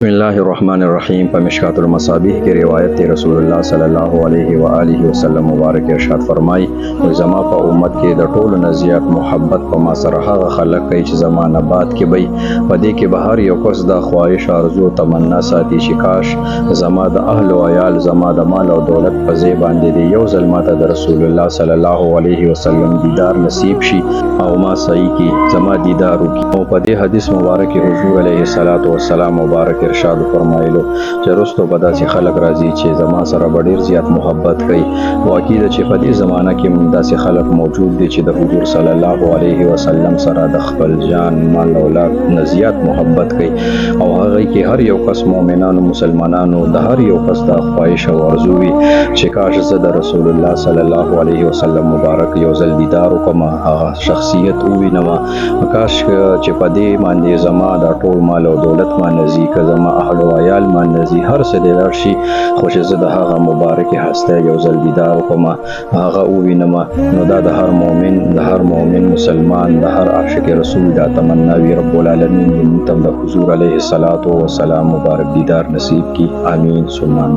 بسم الله الرحمن الرحیم په مشکات المصابیح کې روایت دی رسول الله صلی الله علیه و آله وسلم مبارک ارشاد فرمای زما په امت کې د ټولو نه زیات محبت په ما سره هغه خلک کوي چې زمانه بعد کې وي په دې کې به هر یو کس د خواهش ارزو تمنا ساتي چې کاش زما د اهل او عیال زما د مال او دولت په ځای باندې دی یو ځل ماته د رسول الله صلی الله علیه وسلم دیدار نصیب شي او ما صحیح کې زما دیدار وکړي او په دې حدیث مبارک حضور علیه الصلاۃ والسلام مبارک ارشاد فرمایلو چې رستو به داسې خلک راځي چې زما سره به ډېر زیات محبت کوي واقع ده چې په دې زمانه کې داسې خلک موجود دي چې د حضور صلی الله علیه وسلم سره د خپل جان مال اولاد نه زیات محبت کوي او هغه کې هر یو کس مؤمنانو مسلمانانو د هر یو کس د خواهش او ارزو وي چې کاش زه د رسول الله صلی الله علیه وسلم مبارک یو ځل دیدار وکړم هغه شخصیت ووینم کاش چې په دې باندې زما د ټول مال او دولت باندې که زما اهل و عیال مان نزي هر څه دې لرشي خو چې زه د هغه مبارک هسته یو ځل دیدار وکم هغه ووینم نو دا د هر مؤمن مسلمان د هر عاشق رسول دا تمنا وی رب العالمین موږ ته د حضور علیه الصلاۃ والسلام مبارک دیدار نصیب کی آمین ثم آمین